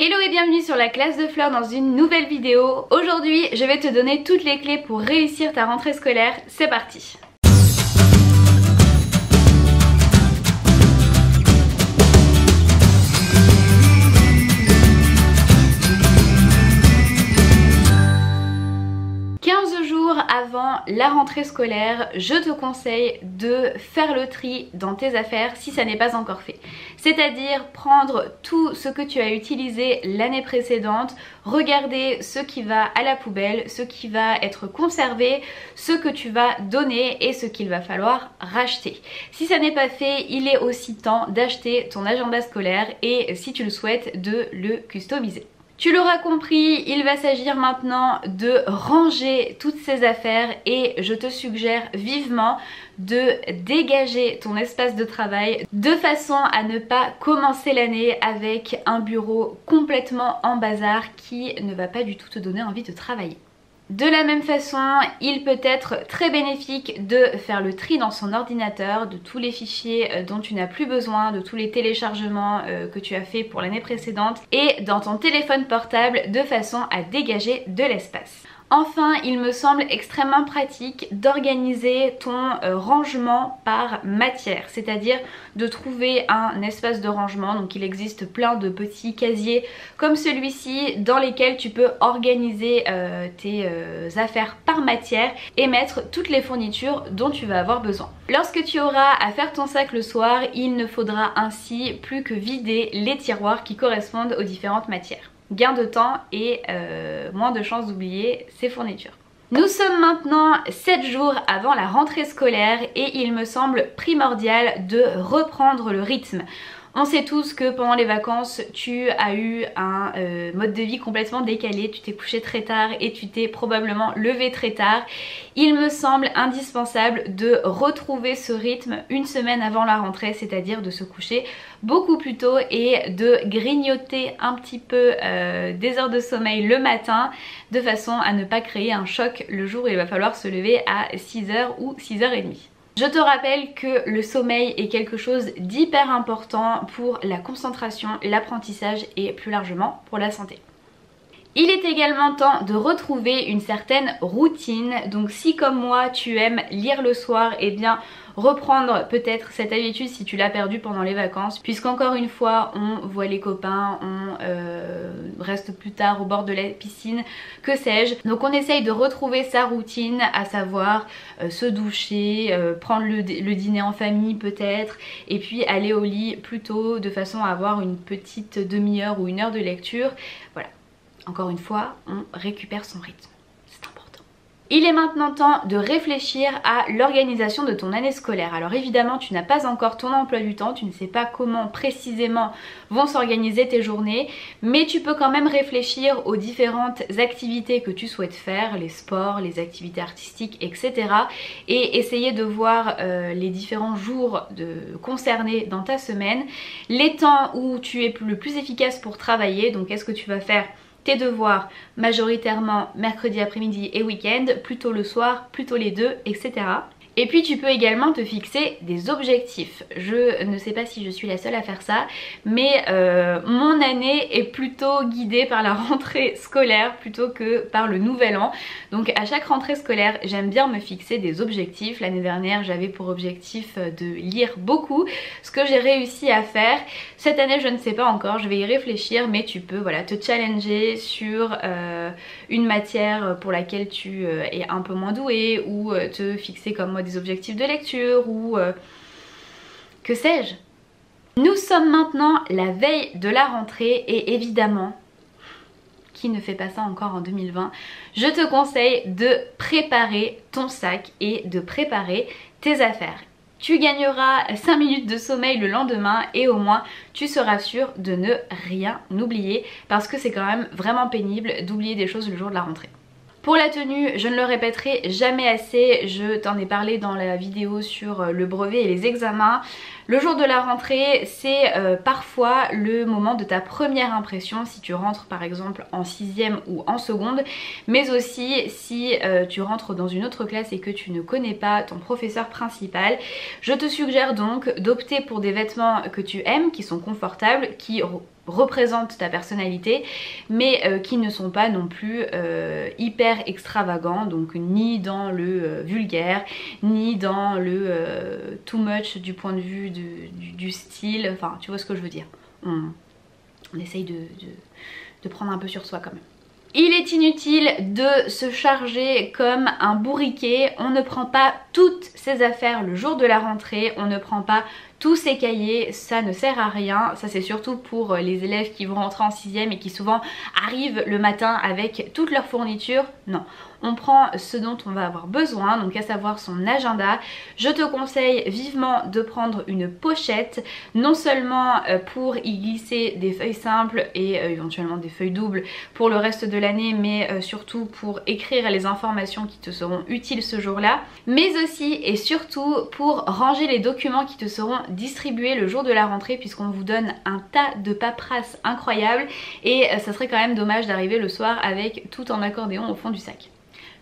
Hello et bienvenue sur la classe de Fleur dans une nouvelle vidéo. Aujourd'hui, je vais te donner toutes les clés pour réussir ta rentrée scolaire. C'est parti! Avant la rentrée scolaire, je te conseille de faire le tri dans tes affaires si ça n'est pas encore fait. C'est-à-dire prendre tout ce que tu as utilisé l'année précédente, regarder ce qui va à la poubelle, ce qui va être conservé, ce que tu vas donner et ce qu'il va falloir racheter. Si ça n'est pas fait, il est aussi temps d'acheter ton agenda scolaire et si tu le souhaites, de le customiser. Tu l'auras compris, il va s'agir maintenant de ranger toutes ces affaires et je te suggère vivement de dégager ton espace de travail de façon à ne pas commencer l'année avec un bureau complètement en bazar qui ne va pas du tout te donner envie de travailler. De la même façon, il peut être très bénéfique de faire le tri dans son ordinateur de tous les fichiers dont tu n'as plus besoin, de tous les téléchargements que tu as fait pour l'année précédente et dans ton téléphone portable de façon à dégager de l'espace. Enfin, il me semble extrêmement pratique d'organiser ton rangement par matière, c'est-à-dire de trouver un espace de rangement. Donc il existe plein de petits casiers comme celui-ci dans lesquels tu peux organiser tes affaires par matière et mettre toutes les fournitures dont tu vas avoir besoin. Lorsque tu auras à faire ton sac le soir, il ne faudra ainsi plus que vider les tiroirs qui correspondent aux différentes matières. Gain de temps et moins de chances d'oublier ses fournitures. Nous sommes maintenant 7 jours avant la rentrée scolaire et il me semble primordial de reprendre le rythme. On sait tous que pendant les vacances, tu as eu un mode de vie complètement décalé, tu t'es couché très tard et tu t'es probablement levé très tard. Il me semble indispensable de retrouver ce rythme une semaine avant la rentrée, c'est-à-dire de se coucher beaucoup plus tôt et de grignoter un petit peu des heures de sommeil le matin de façon à ne pas créer un choc le jour où il va falloir se lever à 6h ou 6h30. Je te rappelle que le sommeil est quelque chose d'hyper important pour la concentration, l'apprentissage et plus largement pour la santé. Il est également temps de retrouver une certaine routine, donc si comme moi tu aimes lire le soir, et bien reprendre peut-être cette habitude si tu l'as perdue pendant les vacances, puisqu'encore une fois on voit les copains, on reste plus tard au bord de la piscine, que sais-je. Donc on essaye de retrouver sa routine, à savoir se doucher, prendre le dîner en famille peut-être, et puis aller au lit plus tôt de façon à avoir une petite demi-heure ou une heure de lecture. Voilà. Encore une fois, on récupère son rythme. C'est important. Il est maintenant temps de réfléchir à l'organisation de ton année scolaire. Alors évidemment, tu n'as pas encore ton emploi du temps, tu ne sais pas comment précisément vont s'organiser tes journées, mais tu peux quand même réfléchir aux différentes activités que tu souhaites faire, les sports, les activités artistiques, etc. et essayer de voir les différents jours concernés dans ta semaine, les temps où tu es le plus efficace pour travailler, donc est-ce que tu vas faire tes devoirs majoritairement mercredi après-midi et week-end, plutôt le soir, plutôt les deux, etc. Et puis tu peux également te fixer des objectifs. Je ne sais pas si je suis la seule à faire ça, mais mon année est plutôt guidée par la rentrée scolaire plutôt que par le nouvel an. Donc à chaque rentrée scolaire, j'aime bien me fixer des objectifs. L'année dernière, j'avais pour objectif de lire beaucoup, ce que j'ai réussi à faire. Cette année, je ne sais pas encore, je vais y réfléchir, mais tu peux voilà, te challenger sur une matière pour laquelle tu es un peu moins doué, ou te fixer comme moi des objectifs de lecture, ou que sais-je. Nous sommes maintenant la veille de la rentrée et évidemment, qui ne fait pas ça encore en 2020, je te conseille de préparer ton sac et de préparer tes affaires. Tu gagneras 5 minutes de sommeil le lendemain et au moins tu seras sûr de ne rien oublier, parce que c'est quand même vraiment pénible d'oublier des choses le jour de la rentrée. Pour la tenue, je ne le répéterai jamais assez, je t'en ai parlé dans la vidéo sur le brevet et les examens. Le jour de la rentrée, c'est parfois le moment de ta première impression si tu rentres par exemple en 6e ou en seconde, mais aussi si tu rentres dans une autre classe et que tu ne connais pas ton professeur principal. Je te suggère donc d'opter pour des vêtements que tu aimes, qui sont confortables, qui représentent ta personnalité, mais qui ne sont pas non plus hyper extravagants, donc ni dans le vulgaire, ni dans le too much du point de vue du style, enfin tu vois ce que je veux dire. On essaye de prendre un peu sur soi quand même. Il est inutile de se charger comme un bourriquet, on ne prend pas toutes ses affaires le jour de la rentrée, on ne prend pas tous ces cahiers, ça ne sert à rien. Ça c'est surtout pour les élèves qui vont rentrer en 6e et qui souvent arrivent le matin avec toute leur fourniture. Non, on prend ce dont on va avoir besoin, donc à savoir son agenda. Je te conseille vivement de prendre une pochette, non seulement pour y glisser des feuilles simples et éventuellement des feuilles doubles pour le reste de l'année, mais surtout pour écrire les informations qui te seront utiles ce jour-là, mais aussi et surtout pour ranger les documents qui te seront distribués le jour de la rentrée, puisqu'on vous donne un tas de paperasse incroyable et ça serait quand même dommage d'arriver le soir avec tout en accordéon au fond du sac.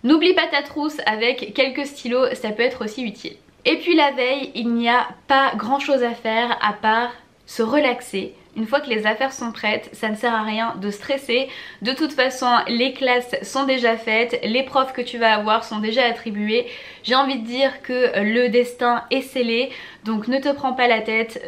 N'oublie pas ta trousse avec quelques stylos, ça peut être aussi utile. Et puis la veille, il n'y a pas grand chose à faire à part se relaxer. Une fois que les affaires sont prêtes, ça ne sert à rien de stresser. De toute façon, les classes sont déjà faites, les profs que tu vas avoir sont déjà attribués. J'ai envie de dire que le destin est scellé, donc ne te prends pas la tête,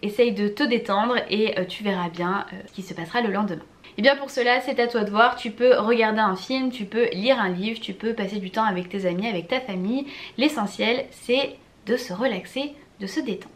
essaye de te détendre et tu verras bien ce qui se passera le lendemain. Et bien pour cela, c'est à toi de voir, tu peux regarder un film, tu peux lire un livre, tu peux passer du temps avec tes amis, avec ta famille. L'essentiel, c'est de se relaxer, de se détendre.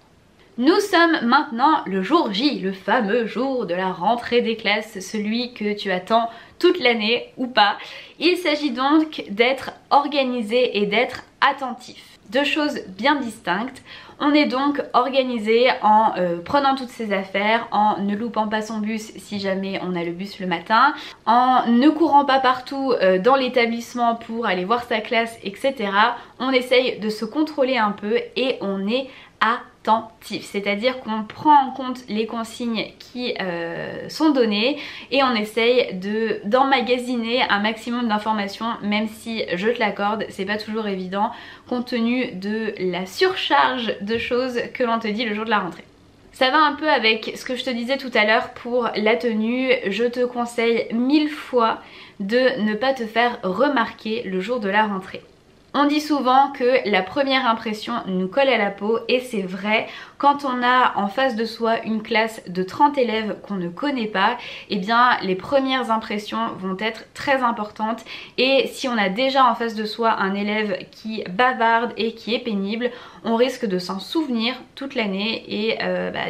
Nous sommes maintenant le jour J, le fameux jour de la rentrée des classes, celui que tu attends toute l'année ou pas. Il s'agit donc d'être organisé et d'être attentif. Deux choses bien distinctes. On est donc organisé en prenant toutes ses affaires, en ne loupant pas son bus si jamais on a le bus le matin, en ne courant pas partout dans l'établissement pour aller voir sa classe, etc. On essaye de se contrôler un peu et on est attentif, c'est-à-dire qu'on prend en compte les consignes qui sont données et on essaye d'emmagasiner un maximum d'informations, même si je te l'accorde, c'est pas toujours évident compte tenu de la surcharge de choses que l'on te dit le jour de la rentrée. Ça va un peu avec ce que je te disais tout à l'heure pour la tenue, je te conseille 1000 fois de ne pas te faire remarquer le jour de la rentrée. On dit souvent que la première impression nous colle à la peau et c'est vrai, quand on a en face de soi une classe de 30 élèves qu'on ne connaît pas, eh bien les premières impressions vont être très importantes et si on a déjà en face de soi un élève qui bavarde et qui est pénible, on risque de s'en souvenir toute l'année et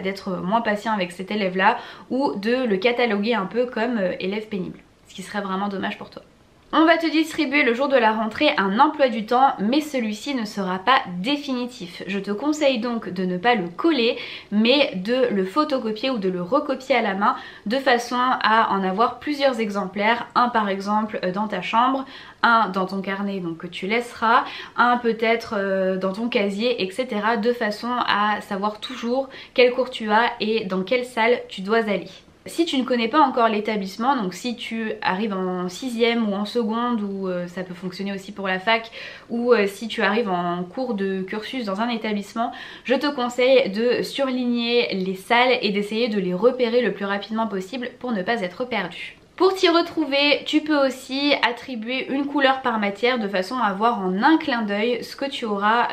d'être moins patient avec cet élève là ou de le cataloguer un peu comme élève pénible, ce qui serait vraiment dommage pour toi. On va te distribuer le jour de la rentrée un emploi du temps, mais celui-ci ne sera pas définitif. Je te conseille donc de ne pas le coller, mais de le photocopier ou de le recopier à la main de façon à en avoir plusieurs exemplaires. Un par exemple dans ta chambre, un dans ton carnet donc que tu laisseras, un peut-être dans ton casier, etc. de façon à savoir toujours quel cours tu as et dans quelle salle tu dois aller. Si tu ne connais pas encore l'établissement, donc si tu arrives en 6e ou en seconde, ou ça peut fonctionner aussi pour la fac, ou si tu arrives en cours de cursus dans un établissement, je te conseille de surligner les salles et d'essayer de les repérer le plus rapidement possible pour ne pas être perdu. Pour t'y retrouver, tu peux aussi attribuer une couleur par matière de façon à voir en un clin d'œil ce que tu auras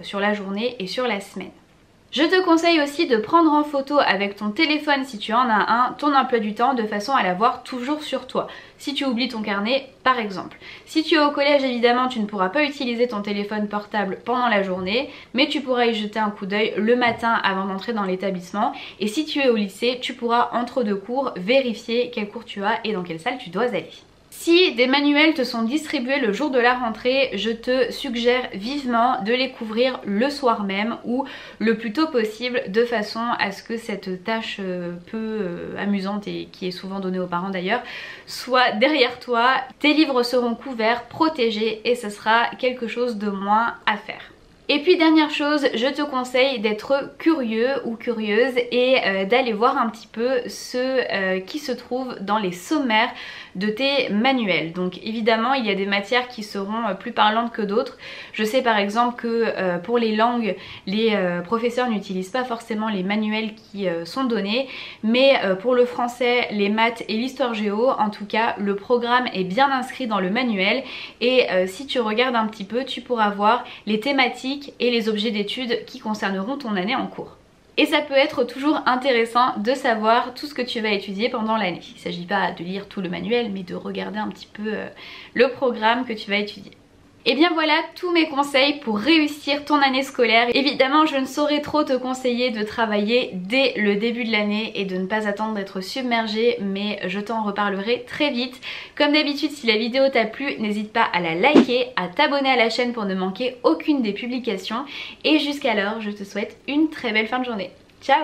sur la journée et sur la semaine. Je te conseille aussi de prendre en photo avec ton téléphone si tu en as un, ton emploi du temps de façon à l'avoir toujours sur toi. Si tu oublies ton carnet par exemple. Si tu es au collège évidemment tu ne pourras pas utiliser ton téléphone portable pendant la journée, mais tu pourras y jeter un coup d'œil le matin avant d'entrer dans l'établissement. Et si tu es au lycée, tu pourras entre deux cours vérifier quel cours tu as et dans quelle salle tu dois aller. Si des manuels te sont distribués le jour de la rentrée, je te suggère vivement de les couvrir le soir même ou le plus tôt possible de façon à ce que cette tâche peu amusante et qui est souvent donnée aux parents d'ailleurs soit derrière toi. Tes livres seront couverts, protégés et ce sera quelque chose de moins à faire. Et puis dernière chose, je te conseille d'être curieux ou curieuse et d'aller voir un petit peu ce qui se trouve dans les sommaires de tes manuels. Donc évidemment il y a des matières qui seront plus parlantes que d'autres. Je sais par exemple que pour les langues, les professeurs n'utilisent pas forcément les manuels qui sont donnés, mais pour le français, les maths et l'histoire géo, en tout cas le programme est bien inscrit dans le manuel et si tu regardes un petit peu, tu pourras voir les thématiques et les objets d'études qui concerneront ton année en cours. Et ça peut être toujours intéressant de savoir tout ce que tu vas étudier pendant l'année. Il ne s'agit pas de lire tout le manuel, mais de regarder un petit peu le programme que tu vas étudier. Et bien voilà tous mes conseils pour réussir ton année scolaire. Évidemment je ne saurais trop te conseiller de travailler dès le début de l'année et de ne pas attendre d'être submergé, mais je t'en reparlerai très vite. Comme d'habitude, si la vidéo t'a plu, n'hésite pas à la liker, à t'abonner à la chaîne pour ne manquer aucune des publications. Et jusqu'alors, je te souhaite une très belle fin de journée. Ciao!